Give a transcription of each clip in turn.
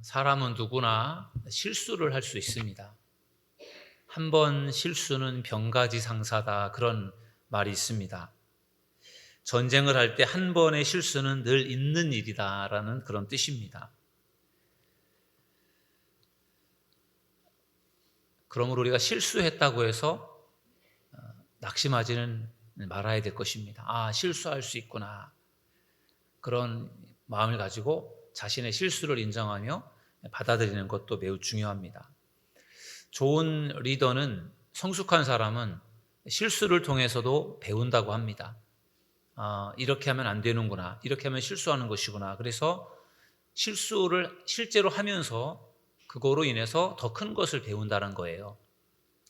사람은 누구나 실수를 할 수 있습니다. 한 번 실수는 병가지상사다, 그런 말이 있습니다. 전쟁을 할 때 한 번의 실수는 늘 있는 일이다라는 그런 뜻입니다. 그러므로 우리가 실수했다고 해서 낙심하지는 말아야 될 것입니다. 아, 실수할 수 있구나. 그런 마음을 가지고 자신의 실수를 인정하며 받아들이는 것도 매우 중요합니다. 좋은 리더는, 성숙한 사람은 실수를 통해서도 배운다고 합니다. 이렇게 하면 안 되는구나, 이렇게 하면 실수하는 것이구나. 그래서 실수를 실제로 하면서 그거로 인해서 더 큰 것을 배운다는 거예요.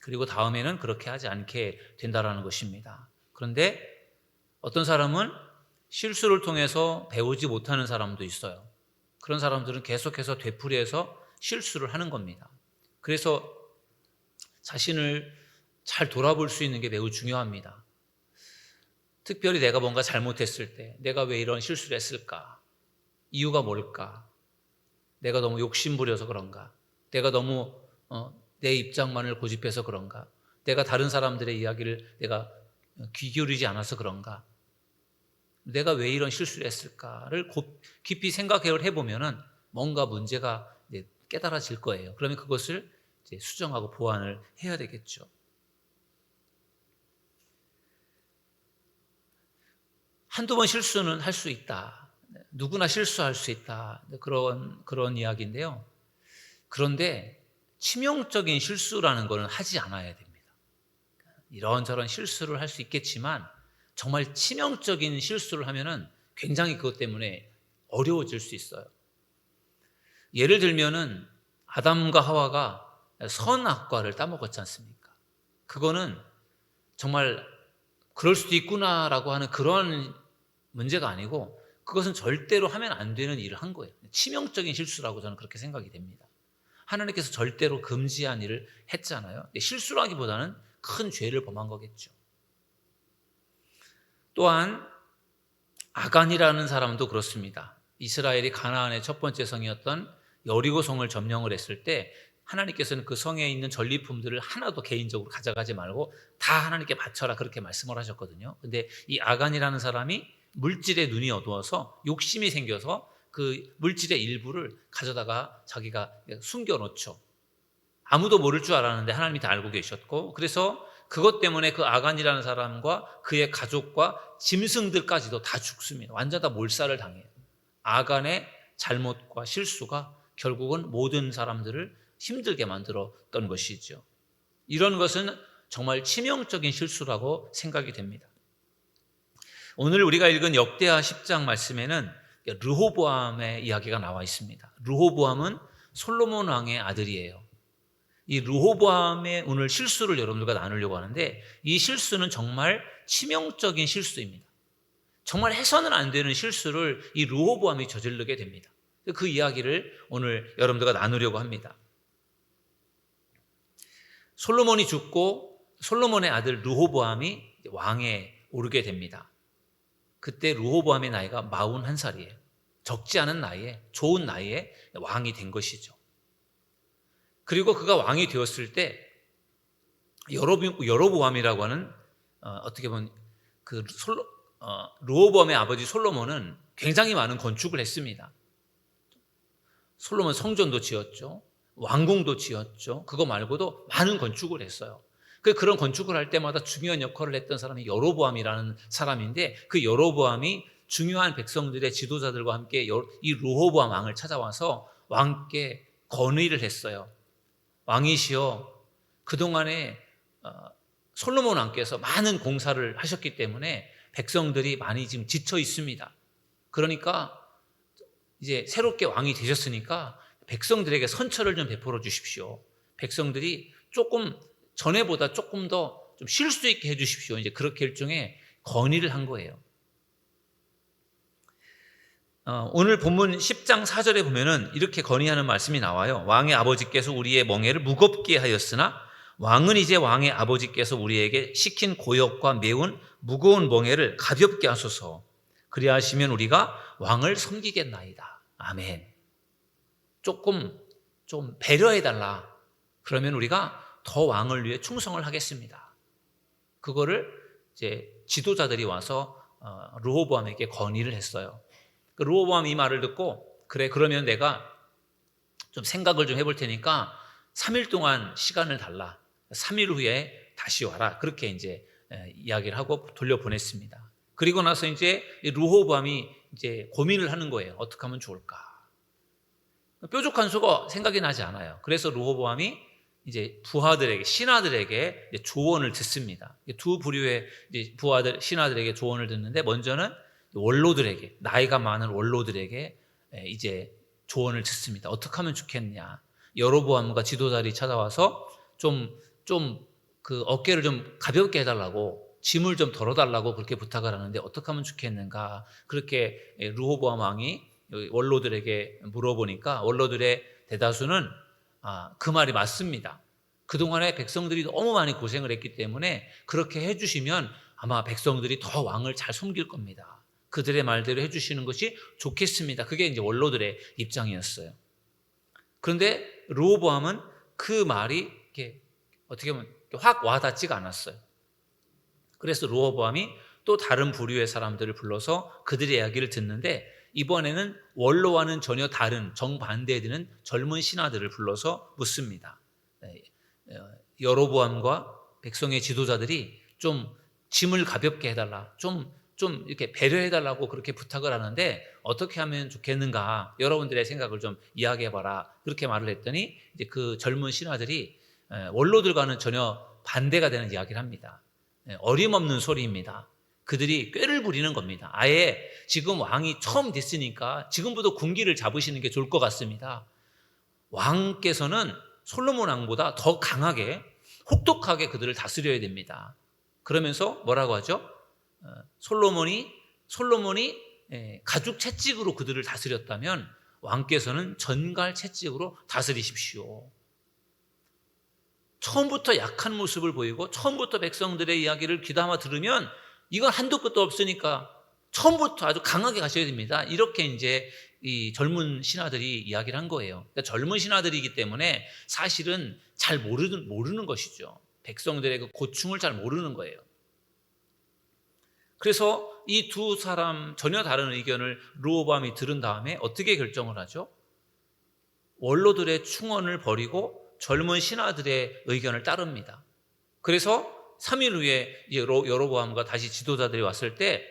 그리고 다음에는 그렇게 하지 않게 된다는 것입니다. 그런데 어떤 사람은 실수를 통해서 배우지 못하는 사람도 있어요. 그런 사람들은 계속해서 되풀이해서 실수를 하는 겁니다. 그래서 자신을 잘 돌아볼 수 있는 게 매우 중요합니다. 특별히 내가 뭔가 잘못했을 때, 내가 왜 이런 실수를 했을까? 이유가 뭘까? 내가 너무 욕심부려서 그런가? 내가 너무 내 입장만을 고집해서 그런가? 내가 다른 사람들의 이야기를 내가 귀 기울이지 않아서 그런가? 내가 왜 이런 실수를 했을까를 깊이 생각을 해보면은 뭔가 문제가 이제 깨달아질 거예요. 그러면 그것을 이제 수정하고 보완을 해야 되겠죠. 한두 번 실수는 할 수 있다. 누구나 실수할 수 있다. 그런 이야기인데요. 그런데 치명적인 실수라는 것은 하지 않아야 됩니다. 이런저런 실수를 할 수 있겠지만 정말 치명적인 실수를 하면은 굉장히 그것 때문에 어려워질 수 있어요. 예를 들면은 아담과 하와가 선악과를 따먹었지 않습니까? 그거는 정말 그럴 수도 있구나라고 하는 그런 문제가 아니고, 그것은 절대로 하면 안 되는 일을 한 거예요. 치명적인 실수라고 저는 그렇게 생각이 됩니다. 하나님께서 절대로 금지한 일을 했잖아요. 실수라기보다는 큰 죄를 범한 거겠죠. 또한 아간이라는 사람도 그렇습니다. 이스라엘이 가나안의 첫 번째 성이었던 여리고 성을 점령을 했을 때 하나님께서는 그 성에 있는 전리품들을 하나도 개인적으로 가져가지 말고 다 하나님께 바쳐라, 그렇게 말씀을 하셨거든요. 근데 이 아간이라는 사람이 물질에 눈이 어두워서 욕심이 생겨서 그 물질의 일부를 가져다가 자기가 숨겨놓죠. 아무도 모를 줄 알았는데 하나님이 다 알고 계셨고, 그래서 그것 때문에 그 아간이라는 사람과 그의 가족과 짐승들까지도 다 죽습니다. 완전 다 몰살을 당해요. 아간의 잘못과 실수가 결국은 모든 사람들을 힘들게 만들었던 것이죠. 이런 것은 정말 치명적인 실수라고 생각이 됩니다. 오늘 우리가 읽은 역대하 10장 말씀에는 르호보암의 이야기가 나와 있습니다. 르호보암은 솔로몬 왕의 아들이에요. 이 르호보암의 오늘 실수를 여러분들과 나누려고 하는데, 이 실수는 정말 치명적인 실수입니다. 정말 해서는 안 되는 실수를 이 르호보암이 저지르게 됩니다. 그 이야기를 오늘 여러분들과 나누려고 합니다. 솔로몬이 죽고 솔로몬의 아들 르호보암이 왕에 오르게 됩니다. 그때 르호보암의 나이가 41살이에요. 적지 않은 나이에, 좋은 나이에 왕이 된 것이죠. 그리고 그가 왕이 되었을 때 여로보암이라고 하는 어떻게 보면 르호보암의 아버지 솔로몬은 굉장히 많은 건축을 했습니다. 솔로몬 성전도 지었죠. 왕궁도 지었죠. 그거 말고도 많은 건축을 했어요. 그런 건축을 할 때마다 중요한 역할을 했던 사람이 여로보암이라는 사람인데, 그 여로보암이 중요한 백성들의 지도자들과 함께 이 르호보암 왕을 찾아와서 왕께 건의를 했어요. 왕이시여, 그동안에 솔로몬 왕께서 많은 공사를 하셨기 때문에 백성들이 많이 지금 지쳐 있습니다. 그러니까 이제 새롭게 왕이 되셨으니까 백성들에게 선처를 좀 베풀어 주십시오. 백성들이 조금 전에보다 조금 더 좀 쉴 수 있게 해 주십시오. 이제 그렇게 일종의 건의를 한 거예요. 오늘 본문 10장 4절에 보면은 이렇게 건의하는 말씀이 나와요. 왕의 아버지께서 우리의 멍에를 무겁게 하였으나 왕은 이제 왕의 아버지께서 우리에게 시킨 고역과 매운 무거운 멍에를 가볍게 하소서. 그리하시면 우리가 왕을 섬기겠나이다. 아멘. 조금 좀 배려해달라. 그러면 우리가 더 왕을 위해 충성을 하겠습니다. 그거를 이제 지도자들이 와서 르호보암에게 건의를 했어요. 르호보암이 이 말을 듣고 그래 그러면 내가 좀 생각을 좀 해볼 테니까 3일 동안 시간을 달라. 3일 후에 다시 와라. 그렇게 이제 이야기를 하고 돌려보냈습니다. 그리고 나서 이제 르호보암이 이제 고민을 하는 거예요. 어떻게 하면 좋을까? 뾰족한 수가 생각이 나지 않아요. 그래서 르호보암이 이제 부하들에게 신하들에게 이제 조언을 듣습니다. 두 부류의 이제 부하들 신하들에게 조언을 듣는데 먼저는 원로들에게 나이가 많은 원로들에게 이제 조언을 듣습니다. 어떻게 하면 좋겠냐? 여로보암과 지도자들이 찾아와서 좀 그 어깨를 좀 가볍게 해달라고 짐을 좀 덜어달라고 그렇게 부탁을 하는데 어떻게 하면 좋겠는가? 그렇게 르호보암 왕이 원로들에게 물어보니까 원로들의 대다수는 그 말이 맞습니다. 그동안에 백성들이 너무 많이 고생을 했기 때문에 그렇게 해주시면 아마 백성들이 더 왕을 잘 섬길 겁니다. 그들의 말대로 해주시는 것이 좋겠습니다. 그게 이제 원로들의 입장이었어요. 그런데 르호보암은 그 말이 이렇게 어떻게 보면 확 와닿지가 않았어요. 그래서 르호보암이 또 다른 부류의 사람들을 불러서 그들의 이야기를 듣는데 이번에는 원로와는 전혀 다른 정반대되는 젊은 신하들을 불러서 묻습니다. 여로보암과 백성의 지도자들이 좀 짐을 가볍게 해달라, 좀 이렇게 배려해달라고 그렇게 부탁을 하는데 어떻게 하면 좋겠는가? 여러분들의 생각을 좀 이야기해봐라. 그렇게 말을 했더니 이제 그 젊은 신하들이 원로들과는 전혀 반대가 되는 이야기를 합니다. 어림없는 소리입니다. 그들이 꾀를 부리는 겁니다. 아예 지금 왕이 처음 됐으니까 지금부터 군기를 잡으시는 게 좋을 것 같습니다. 왕께서는 솔로몬 왕보다 더 강하게 혹독하게 그들을 다스려야 됩니다. 그러면서 뭐라고 하죠? 솔로몬이 가죽 채찍으로 그들을 다스렸다면 왕께서는 전갈 채찍으로 다스리십시오. 처음부터 약한 모습을 보이고 처음부터 백성들의 이야기를 귀담아 들으면 이건 한도 끝도 없으니까 처음부터 아주 강하게 가셔야 됩니다. 이렇게 이제 이 젊은 신하들이 이야기를 한 거예요. 그러니까 젊은 신하들이기 때문에 사실은 잘 모르는 것이죠. 백성들의 그 고충을 잘 모르는 거예요. 그래서 이 두 사람 전혀 다른 의견을 르호보암이 들은 다음에 어떻게 결정을 하죠? 원로들의 충언을 버리고 젊은 신하들의 의견을 따릅니다. 그래서 3일 후에 여로보암과 다시 지도자들이 왔을 때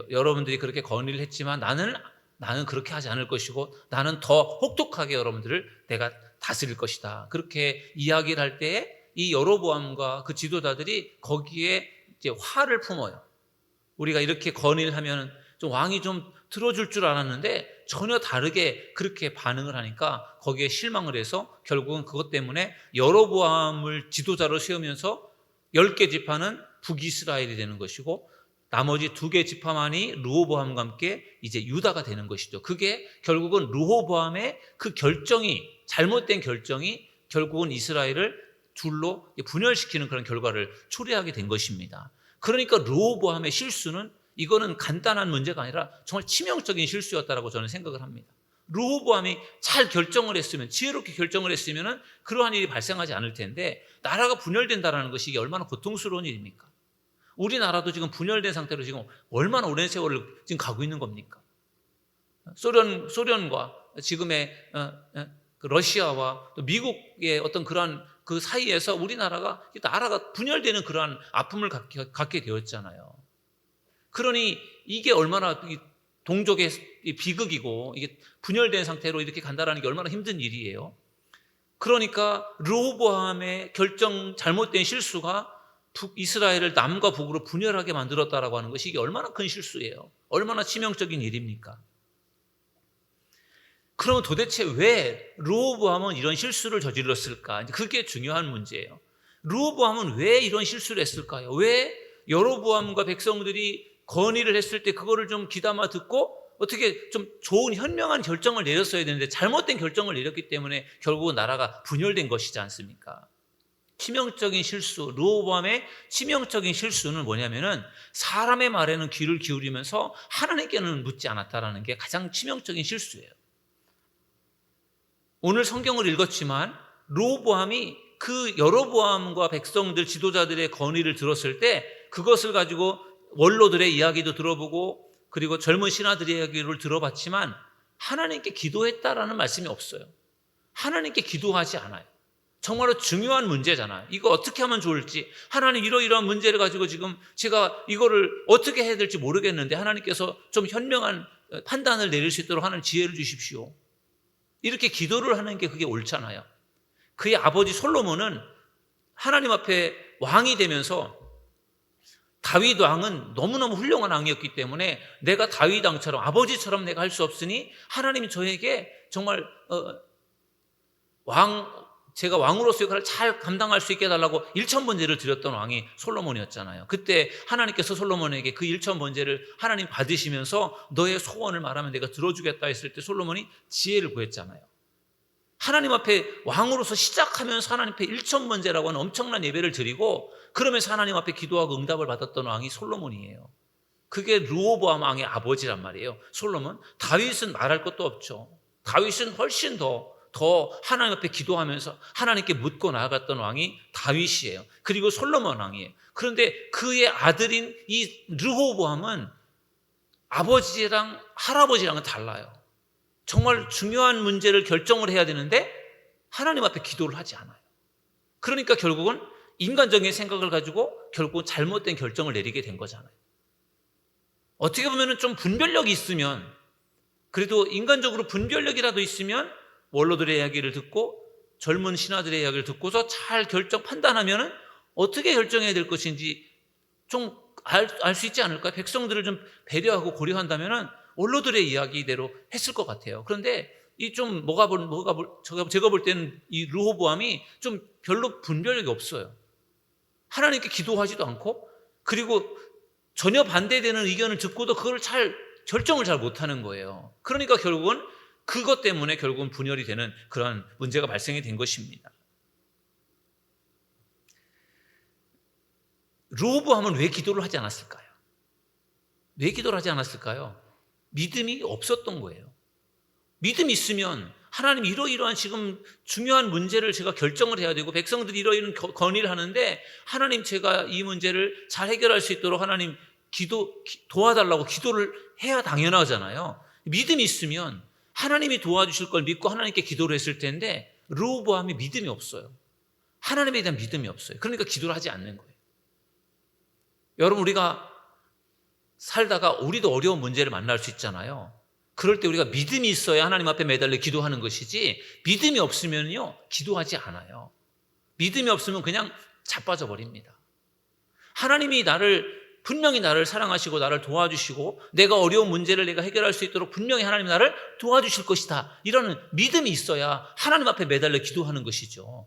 여러분들이 그렇게 건의를 했지만 나는 그렇게 하지 않을 것이고 나는 더 혹독하게 여러분들을 내가 다스릴 것이다. 그렇게 이야기를 할 때에 이 여로보암과 그 지도자들이 거기에 이제 화를 품어요. 우리가 이렇게 건의를 하면 좀 왕이 좀 들어줄 줄 알았는데 전혀 다르게 그렇게 반응을 하니까 거기에 실망을 해서 결국은 그것 때문에 여로보암을 지도자로 세우면서 10개 지파는 북이스라엘이 되는 것이고 나머지 2개 지파만이 르호보암과 함께 이제 유다가 되는 것이죠. 그게 결국은 르호보암의 그 결정이 잘못된 결정이 결국은 이스라엘을 둘로 분열시키는 그런 결과를 초래하게 된 것입니다. 그러니까 르호보암의 실수는 이거는 간단한 문제가 아니라 정말 치명적인 실수였다라고 저는 생각을 합니다. 르호보암이 잘 결정을 했으면 지혜롭게 결정을 했으면 그러한 일이 발생하지 않을 텐데 나라가 분열된다는 것이 이게 얼마나 고통스러운 일입니까? 우리나라도 지금 분열된 상태로 지금 얼마나 오랜 세월을 지금 가고 있는 겁니까? 소련과 지금의 러시아와 또 미국의 어떤 그러한 그 사이에서 우리나라가 분열되는 그러한 아픔을 갖게 되었잖아요. 그러니 이게 얼마나 동족의 비극이고 이게 분열된 상태로 이렇게 간다라는 게 얼마나 힘든 일이에요. 그러니까 르호보암의 잘못된 실수가 이스라엘을 남과 북으로 분열하게 만들었다라고 하는 것이 이게 얼마나 큰 실수예요. 얼마나 치명적인 일입니까? 그러면 도대체 왜 르호보암은 이런 실수를 저질렀을까? 그게 중요한 문제예요. 르호보암은 왜 이런 실수를 했을까요? 왜 여로보암과 백성들이 건의를 했을 때 그거를 좀 귀담아 듣고 어떻게 좀 좋은 현명한 결정을 내렸어야 되는데 잘못된 결정을 내렸기 때문에 결국은 나라가 분열된 것이지 않습니까? 치명적인 실수, 르호보암의 치명적인 실수는 뭐냐면은 사람의 말에는 귀를 기울이면서 하나님께는 묻지 않았다라는 게 가장 치명적인 실수예요. 오늘 성경을 읽었지만 르호보암이 그 여로보암과 백성들 지도자들의 건의를 들었을 때 그것을 가지고 원로들의 이야기도 들어보고 그리고 젊은 신하들의 이야기를 들어봤지만 하나님께 기도했다라는 말씀이 없어요. 하나님께 기도하지 않아요. 정말로 중요한 문제잖아요. 이거 어떻게 하면 좋을지, 하나님 이러이러한 문제를 가지고 지금 제가 이거를 어떻게 해야 될지 모르겠는데 하나님께서 좀 현명한 판단을 내릴 수 있도록 하는 지혜를 주십시오. 이렇게 기도를 하는 게 그게 옳잖아요. 그의 아버지 솔로몬은 하나님 앞에 왕이 되면서 다윗 왕은 너무너무 훌륭한 왕이었기 때문에 내가 다윗 왕처럼 아버지처럼 내가 할 수 없으니 하나님이 저에게 정말 제가 왕으로서 역할을 잘 감당할 수 있게 해달라고 일천번제를 드렸던 왕이 솔로몬이었잖아요. 그때 하나님께서 솔로몬에게 그 일천번제를 하나님 받으시면서 너의 소원을 말하면 내가 들어주겠다 했을 때 솔로몬이 지혜를 구했잖아요. 하나님 앞에 왕으로서 시작하면서 하나님 앞에 일천번제라고 하는 엄청난 예배를 드리고 그러면서 하나님 앞에 기도하고 응답을 받았던 왕이 솔로몬이에요. 그게 르호보암 왕의 아버지란 말이에요. 솔로몬. 다윗은 말할 것도 없죠. 다윗은 훨씬 더 하나님 앞에 기도하면서 하나님께 묻고 나아갔던 왕이 다윗이에요. 그리고 솔로몬 왕이에요. 그런데 그의 아들인 이 르호보암은 아버지랑 할아버지랑은 달라요. 정말 중요한 문제를 결정을 해야 되는데 하나님 앞에 기도를 하지 않아요. 그러니까 결국은 인간적인 생각을 가지고 결국은 잘못된 결정을 내리게 된 거잖아요. 어떻게 보면 좀 분별력이 있으면, 그래도 인간적으로 분별력이라도 있으면 원로들의 이야기를 듣고 젊은 신하들의 이야기를 듣고서 잘 판단하면 어떻게 결정해야 될 것인지 좀 알 수 있지 않을까요? 백성들을 좀 배려하고 고려한다면 원로들의 이야기대로 했을 것 같아요. 그런데 제가 볼 때는 이 르호보암이 좀 별로 분별력이 없어요. 하나님께 기도하지도 않고 그리고 전혀 반대되는 의견을 듣고도 그걸 결정을 잘 못하는 거예요. 그러니까 결국은 그것 때문에 결국은 분열이 되는 그런 문제가 발생이 된 것입니다. 르호보암은 왜 기도를 하지 않았을까요? 왜 기도를 하지 않았을까요? 믿음이 없었던 거예요. 믿음이 있으면 하나님 이러이러한 지금 중요한 문제를 제가 결정을 해야 되고 백성들이 이러이러한 건의를 하는데 하나님 제가 이 문제를 잘 해결할 수 있도록 하나님 도와달라고 기도를 해야 당연하잖아요. 믿음이 있으면 하나님이 도와주실 걸 믿고 하나님께 기도를 했을 텐데 르호보암이 믿음이 없어요. 하나님에 대한 믿음이 없어요. 그러니까 기도를 하지 않는 거예요. 여러분, 우리가 살다가 우리도 어려운 문제를 만날 수 있잖아요. 그럴 때 우리가 믿음이 있어야 하나님 앞에 매달려 기도하는 것이지 믿음이 없으면요 기도하지 않아요. 믿음이 없으면 그냥 자빠져 버립니다. 하나님이 분명히 나를 사랑하시고 나를 도와주시고 내가 어려운 문제를 내가 해결할 수 있도록 분명히 하나님이 나를 도와주실 것이다. 이런 믿음이 있어야 하나님 앞에 매달려 기도하는 것이죠.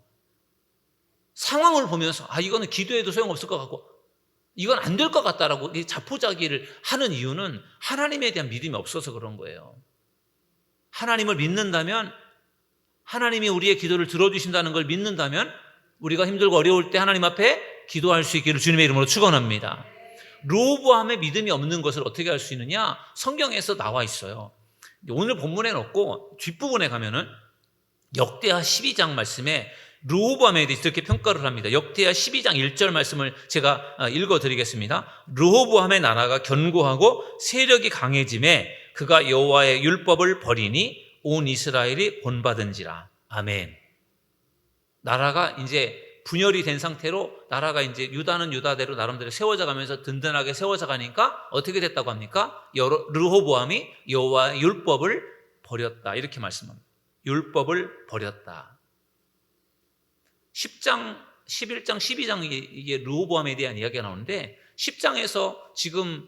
상황을 보면서 이거는 기도해도 소용없을 것 같고 이건 안 될 것 같다라고 자포자기를 하는 이유는 하나님에 대한 믿음이 없어서 그런 거예요. 하나님을 믿는다면, 하나님이 우리의 기도를 들어주신다는 걸 믿는다면 우리가 힘들고 어려울 때 하나님 앞에 기도할 수 있기를 주님의 이름으로 축원합니다. 르호보암의 믿음이 없는 것을 어떻게 알 수 있느냐? 성경에서 나와 있어요. 오늘 본문에는 없고 뒷부분에 가면은 역대하 12장 말씀에 르호보암에 대해서 이렇게 평가를 합니다. 역대하 12장 1절 말씀을 제가 읽어드리겠습니다. 르호보암의 나라가 견고하고 세력이 강해짐에 그가 여호와의 율법을 버리니 온 이스라엘이 본받은지라. 아멘. 나라가 이제 분열이 된 상태로 나라가 이제 유다는 유다대로 나름대로 세워져 가면서 든든하게 세워져 가니까 어떻게 됐다고 합니까? 르호보암이 여호와의 율법을 버렸다. 이렇게 말씀합니다. 율법을 버렸다. 10장, 11장, 12장 이게 르호보암에 대한 이야기가 나오는데 10장에서 지금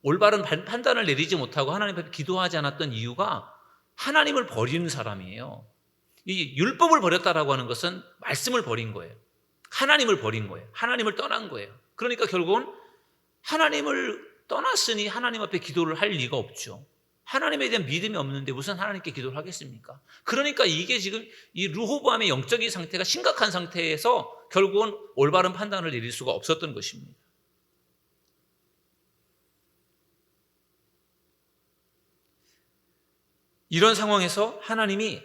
올바른 판단을 내리지 못하고 하나님 앞에 기도하지 않았던 이유가 하나님을 버리는 사람이에요. 이 율법을 버렸다라고 하는 것은 말씀을 버린 거예요. 하나님을 버린 거예요. 하나님을 떠난 거예요. 그러니까 결국은 하나님을 떠났으니 하나님 앞에 기도를 할 리가 없죠. 하나님에 대한 믿음이 없는데 무슨 하나님께 기도를 하겠습니까? 그러니까 이게 지금 이 르호보암의 영적인 상태가 심각한 상태에서 결국은 올바른 판단을 내릴 수가 없었던 것입니다. 이런 상황에서 하나님이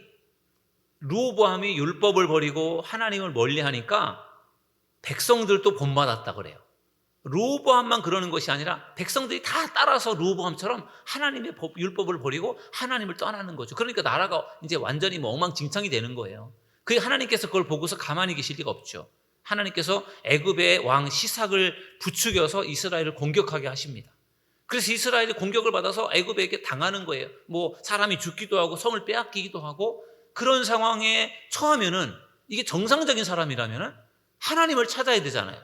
르호보암이 율법을 버리고 하나님을 멀리하니까 백성들도 본받았다 그래요. 르호보암만 그러는 것이 아니라 백성들이 다 따라서 르호보암처럼 하나님의 율법을 버리고 하나님을 떠나는 거죠. 그러니까 나라가 이제 완전히 엉망진창이 되는 거예요. 그 하나님께서 그걸 보고서 가만히 계실 리가 없죠. 하나님께서 애굽의 왕 시삭을 부추겨서 이스라엘을 공격하게 하십니다. 그래서 이스라엘이 공격을 받아서 애굽에게 당하는 거예요. 뭐 사람이 죽기도 하고 성을 빼앗기기도 하고, 그런 상황에 처하면은, 이게 정상적인 사람이라면은 하나님을 찾아야 되잖아요.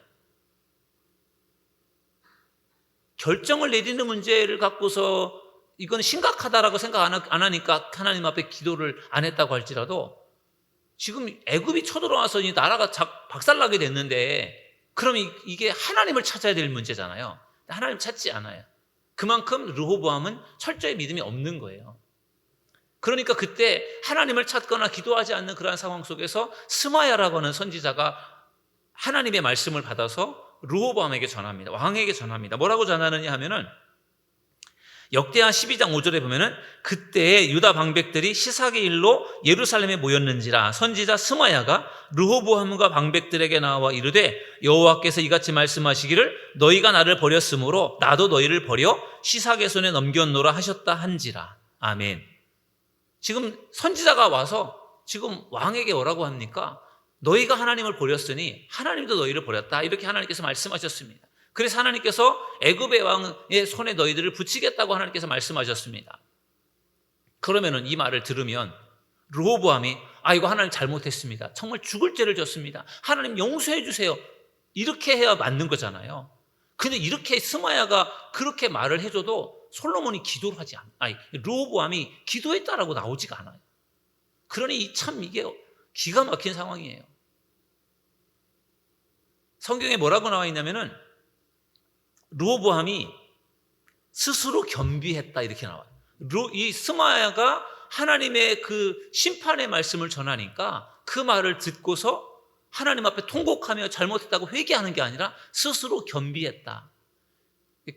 결정을 내리는 문제를 갖고서 이건 심각하다라고 생각 안 하니까 하나님 앞에 기도를 안 했다고 할지라도, 지금 애굽이 쳐들어와서 이 나라가 박살나게 됐는데, 그럼 이게 하나님을 찾아야 될 문제잖아요. 하나님 찾지 않아요. 그만큼 르호보암은 철저히 믿음이 없는 거예요. 그러니까 그때 하나님을 찾거나 기도하지 않는 그러한 상황 속에서 스마야라고 하는 선지자가 하나님의 말씀을 받아서 르호보암에게 전합니다. 왕에게 전합니다. 뭐라고 전하느냐 하면은, 역대하 12장 5절에 보면은, 그때 유다 방백들이 시삭의 일로 예루살렘에 모였는지라 선지자 스마야가 르호보암과 방백들에게 나와 이르되, 여호와께서 이같이 말씀하시기를 너희가 나를 버렸으므로 나도 너희를 버려 시삭의 손에 넘겼노라 하셨다 한지라. 아멘. 지금 선지자가 와서 지금 왕에게 뭐라고 합니까? 너희가 하나님을 버렸으니 하나님도 너희를 버렸다, 이렇게 하나님께서 말씀하셨습니다. 그래서 하나님께서 애굽의 왕의 손에 너희들을 붙이겠다고 하나님께서 말씀하셨습니다. 그러면은 이 말을 들으면 르호보암이, 이거 하나님 잘못했습니다, 정말 죽을 죄를 졌습니다, 하나님 용서해 주세요, 이렇게 해야 맞는 거잖아요. 근데 이렇게 스마야가 그렇게 말을 해줘도 솔로몬이 기도를 하지 않아요. 르호보암이 기도했다라고 나오지가 않아요. 그러니 참 이게 기가 막힌 상황이에요. 성경에 뭐라고 나와 있냐면은, 르호보암이 스스로 겸비했다, 이렇게 나와요. 이 스마야가 하나님의 그 심판의 말씀을 전하니까 그 말을 듣고서 하나님 앞에 통곡하며 잘못했다고 회개하는 게 아니라 스스로 겸비했다.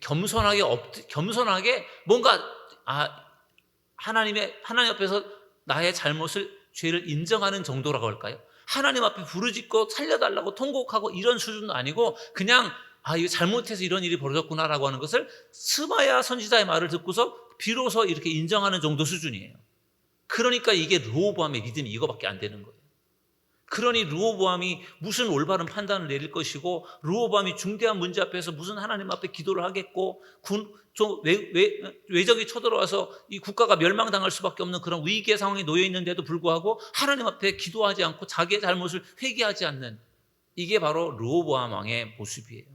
겸손하게 뭔가 하나님 앞에서 나의 잘못을, 죄를 인정하는 정도라고 할까요? 하나님 앞에 부르짖고 살려달라고 통곡하고 이런 수준도 아니고, 그냥 이거 잘못해서 이런 일이 벌어졌구나라고 하는 것을 스마야 선지자의 말을 듣고서 비로소 이렇게 인정하는 정도 수준이에요. 그러니까 이게 르호보암의 믿음이 이거밖에 안 되는 거예요. 그러니 르호보암이 무슨 올바른 판단을 내릴 것이고, 르호보암이 중대한 문제 앞에서 무슨 하나님 앞에 기도를 하겠고, 외적이 쳐들어와서 이 국가가 멸망당할 수밖에 없는 그런 위기의 상황에 놓여 있는데도 불구하고 하나님 앞에 기도하지 않고 자기의 잘못을 회개하지 않는, 이게 바로 르호보암 왕의 모습이에요.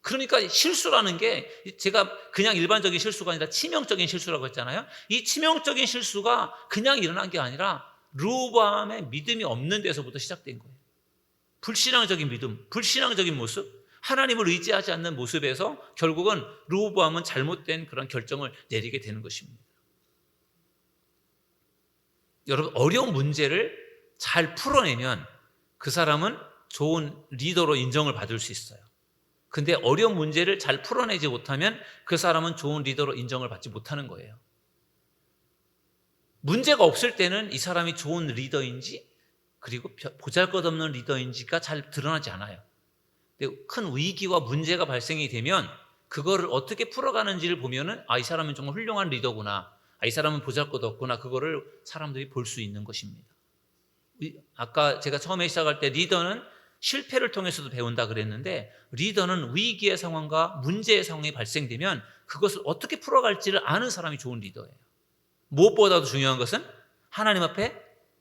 그러니까 실수라는 게 제가 그냥 일반적인 실수가 아니라 치명적인 실수라고 했잖아요. 이 치명적인 실수가 그냥 일어난 게 아니라 르호보암의 믿음이 없는 데서부터 시작된 거예요. 불신앙적인 믿음, 불신앙적인 모습, 하나님을 의지하지 않는 모습에서 결국은 르호보암은 잘못된 그런 결정을 내리게 되는 것입니다. 여러분, 어려운 문제를 잘 풀어내면 그 사람은 좋은 리더로 인정을 받을 수 있어요. 근데 어려운 문제를 잘 풀어내지 못하면 그 사람은 좋은 리더로 인정을 받지 못하는 거예요. 문제가 없을 때는 이 사람이 좋은 리더인지, 그리고 보잘것없는 리더인지가 잘 드러나지 않아요. 근데 큰 위기와 문제가 발생이 되면 그거를 어떻게 풀어가는지를 보면은, 이 사람은 정말 훌륭한 리더구나, 이 사람은 보잘것없구나, 그거를 사람들이 볼 수 있는 것입니다. 아까 제가 처음에 시작할 때 리더는 실패를 통해서도 배운다 그랬는데, 리더는 위기의 상황과 문제의 상황이 발생되면 그것을 어떻게 풀어갈지를 아는 사람이 좋은 리더예요. 무엇보다도 중요한 것은 하나님 앞에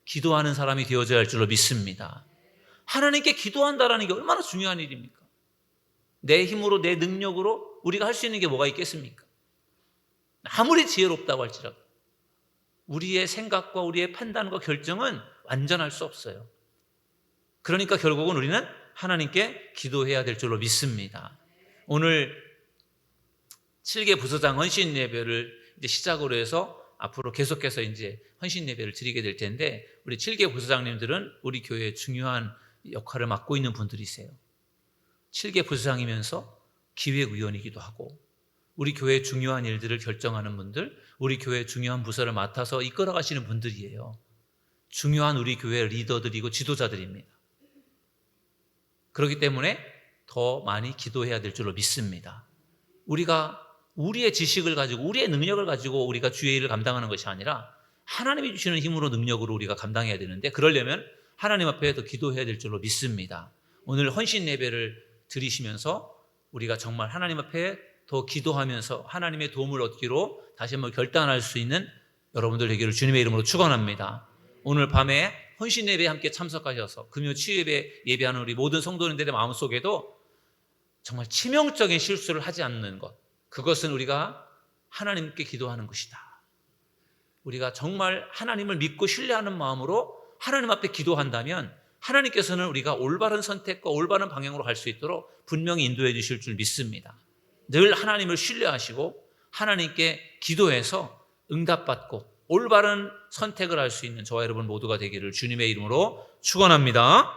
기도하는 사람이 되어져야 할 줄로 믿습니다. 하나님께 기도한다라는 게 얼마나 중요한 일입니까? 내 힘으로, 내 능력으로 우리가 할 수 있는 게 뭐가 있겠습니까? 아무리 지혜롭다고 할지라도 우리의 생각과 우리의 판단과 결정은 완전할 수 없어요. 그러니까 결국은 우리는 하나님께 기도해야 될 줄로 믿습니다. 오늘 7개 부서장 헌신 예배를 이제 시작으로 해서 앞으로 계속해서 이제 헌신 예배를 드리게 될 텐데, 우리 7개 부서장님들은 우리 교회의 중요한 역할을 맡고 있는 분들이세요. 7개 부서장이면서 기획위원이기도 하고, 우리 교회의 중요한 일들을 결정하는 분들, 우리 교회 중요한 부서를 맡아서 이끌어 가시는 분들이에요. 중요한 우리 교회 리더들이고 지도자들입니다. 그렇기 때문에 더 많이 기도해야 될 줄로 믿습니다. 우리가 우리의 지식을 가지고 우리의 능력을 가지고 우리가 주의 일을 감당하는 것이 아니라 하나님이 주시는 힘으로 능력으로 우리가 감당해야 되는데, 그러려면 하나님 앞에 더 기도해야 될 줄로 믿습니다. 오늘 헌신 예배를 드리시면서 우리가 정말 하나님 앞에 더 기도하면서 하나님의 도움을 얻기로 다시 한번 결단할 수 있는 여러분들 되기를 주님의 이름으로 축원합니다. 오늘 밤에 헌신 예배에 함께 참석하셔서 금요 치유 예배 예배하는 우리 모든 성도님들의 마음속에도 정말 치명적인 실수를 하지 않는 것, 그것은 우리가 하나님께 기도하는 것이다. 우리가 정말 하나님을 믿고 신뢰하는 마음으로 하나님 앞에 기도한다면 하나님께서는 우리가 올바른 선택과 올바른 방향으로 갈 수 있도록 분명히 인도해 주실 줄 믿습니다. 늘 하나님을 신뢰하시고 하나님께 기도해서 응답받고 올바른 선택을 할 수 있는 저와 여러분 모두가 되기를 주님의 이름으로 축원합니다.